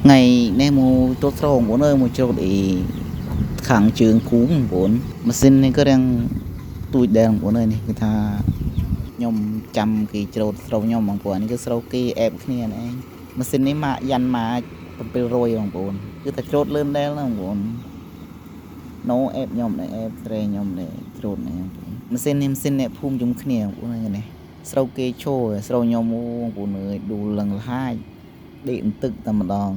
ngày nay mua tốt sau bốn ơi mua cho để kháng trường cúm bốn mà xin nên có đang tụi đèn bốn ơi này người ta nhom chăm cái trâu sau nhom bằng bốn cái sau cái ép kia này mà xin này mà dàn mà bị rồi bằng bốn cứ ta trốt lên đây là bốn nó ép nhom này ép tre nhom này trốt này mà xin này phun chúng kia bốn ơi này sau cái trôi sau nhom bốn ơi đủ lần hai điện tự tầm đòn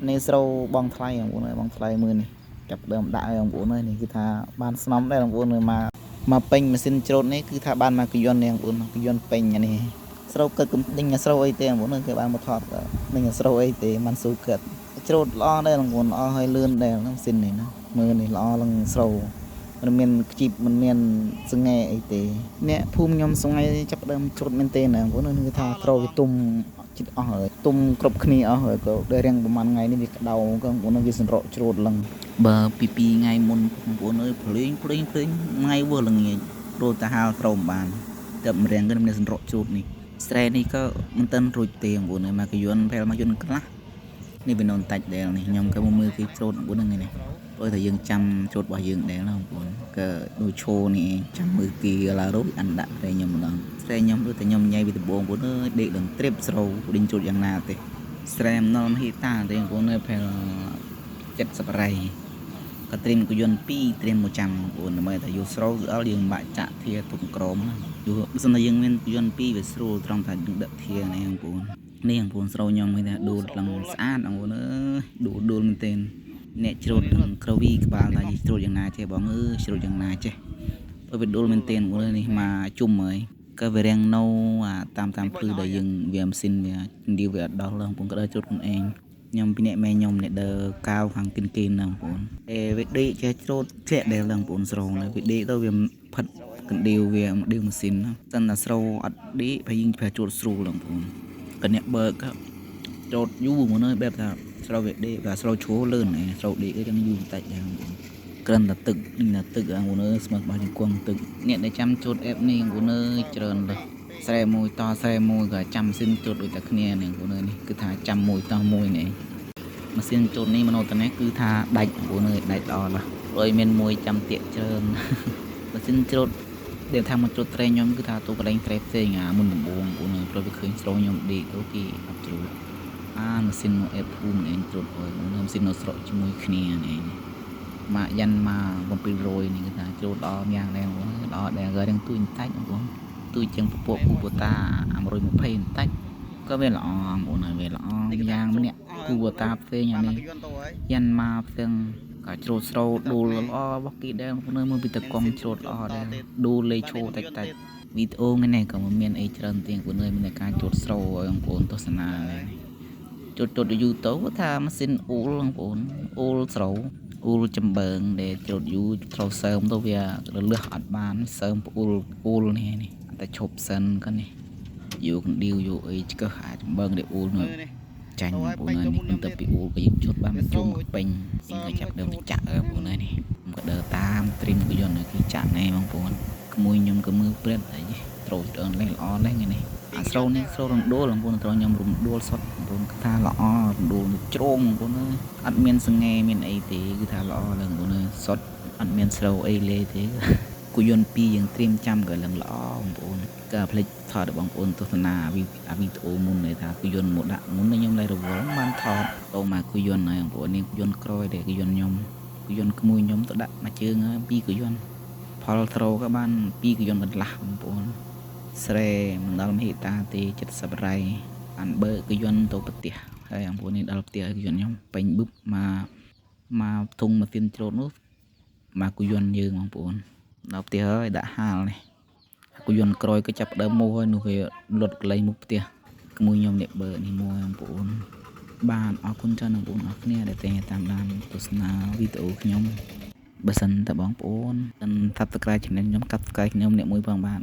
nên sau bong thay bốn ơi bong thay mưa này chập đầm đại ông bốn ơi nàyคือថាបានស្នំដែរបងប្អូនមកពេញម៉ាស៊ីនច្រូតនេះគឺថាបានមកគយន្តនេះបងប្អូនគយន្តពេញនេះស្រូវកើតកំដេញស្រូវអីទេបងប្អូនគេបានមកថតនឹងស្រូវអីទេបានស៊ូកើតច្រូតល្អដែរបងប្អូនល្អហើយលឿនដែរម៉ាស៊ីននេះណាមើលនេះល្អឡើងស្រូវมันមានខ្ជីបมันមានសង្ហែអីទេអ្នកភូមិខ្ញុំសង្ហែចាប់ដើមច្រូតមែនទេណាបងប្អូនគឺថាស្រូវវាទុំចិត្តអស់ហើយទុំគ្រប់គ្នាអស់ហើយក៏ដែលរៀងប្រហែលថ្ងៃនេះវាក្តៅក៏បងប្អូនវាសម្រក់ច្រូតឡើងបើពីថ្ងៃមុនបងប្អូនអើយភ្លេងថ្ងៃវើល្ងាចព្រោះតាហាលត្រោមបានតែម្រៀងក៏មានសម្រក់ច្រូតនេះស្រែនេះក៏មិនទាន់រួចទេបងប្អូនមកកយន្តពេលមកយន្តខ្លះនេះវានៅតាច់ដែរនេះខ្ញុំក៏មើលគេច្រូតបងប្អូនហ្នឹងនេះព្រោះតែយើងចាំច្រូតរបស់យើងដែរណាបងប្អូនក៏ដូចឈោនេះចាំមើលគេឡារូបអានដាក់តែខ្ញុំម្ដងស្រែខ្ញុំដូចតែខ្ញុំញ៉ៃពីដំបងបងប្អូនអើយដេកនឹងត្រៀបស្រូវដេញច្រូតយ៉ាងណាទេស្រែម្ដងហេតាទេបងប្អូនអើយពេល70រៃក៏ត្រៀមកយន្ត2ត្រៀមមកចាំបងប្អូនដើម្បីតែយកស្រូវគឺអល់យើងបាក់ចាក់ធាទុកក្រមយកបើសិនតែយើងមានកយន្ត2វាស្រួលត្រង់តែដឹកធានេះបងប្អូននេះបងប្អូនស្រូវខ្ញុំមានតែដួលឡើងស្អាតបងប្អូនអើយដួលមែនទែនអ្នកច្រូតនឹងក្រវីក្បាលថាច្រូតយ៉ាងណាចេះបងអើយច្រូតយ៉ាងណាចេះបើវាដួលមែនទែនបងប្អូននេះមកជុំហើយក៏វារាំងនៅតាមភ្លឺដែលយើងវាម៉ាស៊ីនវាឌីវាអត់ដោះឡើងបងក៏ដើរច្រូតខ្លួនឯងខ្ញុំពីអ្នកម៉ែខ្ញុំអ្នកដើរកាវខាងគិនគេហ្នឹងបងប្អូនវាដេកចេះច្រូតធ្លាក់ដែរឡើងបងប្អូនស្រោងវាដេកទៅវាផិតកណ្ដៀវវាដៀវម៉ាស៊ីនសិនតែស្រោអត់ដេកបើយើងប្រើច្រូតស្រួលឡើងបងប្អូនក៏អ្នកបើកច្រូតយូរហ្មងអើយបែបថាស្រោវាដេកvàស្រោឈួរលឿនស្រោដេកគឺយ៉ាងយូរបន្តិចដែរបងប្អូនក្រិនតែទឹកនេះទឹកបងប្អូនអើយស្មើរបស់ជង្គង់ទឹកអ្នកដែលចាំច្រូតអេបនេះបងប្អូនអើយច្រើនលើសស្រែមួយតស្រែមួយក៏ចាំម៉ាស៊ីនច្រូតដូចតែគ្នានេះបងប្អូននេះគឺថាចាំមួយតមួយនេះម៉ាស៊ីនច្រូតនេះមនោតនេះគឺថាដាច់បងប្អូនអើយដាច់ល្អណាស់ព្រោះមានមួយចាំទៀតច្រើនម៉ាស៊ីនច្រូតដែលថាមកច្រូតត្រែខ្ញុំគឺថាទូកន្លែងត្រែផ្សេងមុនដំបូងបងប្អូនព្រោះវាឃើញស្រោខ្ញុំដេកអូគេអត់ច្រូតម៉ាស៊ីនមកអេបភូមិឯងច្រូតអើយម៉ាស៊ីននៅស្រកជាមួយគ្នានេះមកយ៉ាន់មក700នេះគឺថាច្រូតល្អយ៉ាងដែរបងប្អូនល្អដែរក៏រៀងទួយបន្តិចបងប្អូនទួយជាងពពកគូបូតា120បន្តិចក៏វាល្អបងប្អូនហើយវាល្អយ៉ាងម្នាក់គូបូតាផ្សេងអានេះយ៉ាន់មកផ្ទាំងក៏ច្រូតស្រោដួលល្អរបស់គេដែរបងប្អូនមើលពីតកង់ច្រូតល្អដែរដួលលេឈោតិចវីដេអូនេះក៏មិនមានអីច្រើនទេបងប្អូនមានតែការច្រូតស្រោឲ្យបងប្អូនទស្សនាច្រូតយូរទៅថាម៉ាស៊ីនអ៊ូលបងប្អូនអ៊ូលស្រោអ៊ូលចំបើងដែលច្រូតយូរត្រូវសើមទៅវារលឹះអត់បានសើមអ៊ូលនេះតែឈប់សិនក៏នេះយកកណ្ដៀវយកអីឆ្កឹះអាចចំបើងដែលអ៊ូលនោះចាញ់បងប្អូននេះខ្ញុំទៅពីអ៊ូលក៏យើងជត់បានមកជុំពេញគេចាប់ដើមទៅចាក់បងប្អូននេះខ្ញុំក៏ដើរតាមត្រៀមយន្តគេចាក់ណែបងប្អូនក្មួយខ្ញុំក៏មើលព្រឹត្តអីត្រូវដើរលេងល្អណាស់នេះអាស្រោនេះស្រោរំដួលបងប្អូនត្រូវខ្ញុំរំដួលសុតបងប្អូនគឺថាល្អរំដួលជ្រងបងប្អូនអត់មានសង្ហែមានអីទេគឺថាល្អឡើងបងប្អូនសុតអត់មានស្រោអីលេទេគយន្ត2យើងត្រៀមចាំក៏ឡើងល្អបងប្អូនក៏ផ្លេចថតបងប្អូនទស្សនាវីដេអូមុននេះថាគយន្តមកដាក់មុនខ្ញុំlạiរវល់បានថតទៅមកគយន្តហើយបងប្អូននេះគយន្តក្រោយដែលគយន្តខ្ញុំគយន្តក្មួយខ្ញុំទៅដាក់មកជើង2គយន្តផលត្រូក៏បាន2គយន្តកន្លះបងប្អូនស្រែមិនដល់មហិតាទេ70រៃបានបើកយន្តទៅប្រទេសហើយបងប្អូននេះដល់ផ្ទះយន្តខ្ញុំពេញប៊ឹបមកធុងម៉ាស៊ីនច្រូតនោះមកយន្តយើងបងប្អូនដល់ផ្ទះហើយដាក់ហាលនេះយន្តក្រោយក៏ចាប់ដើមមកហើយនោះវាលុតកន្លែងមុខផ្ទះក្មួយខ្ញុំនេះបើនេះមកបងប្អូនបានអរគុណច្រើនបងប្អូនអរគ្នាដែលតាមដានទស្សនាវីដេអូខ្ញុំបើសិនតើបងប្អូនមិន Subscribe ឆានែលខ្ញុំ Subscribe ខ្ញុំអ្នកមួយផងបាទ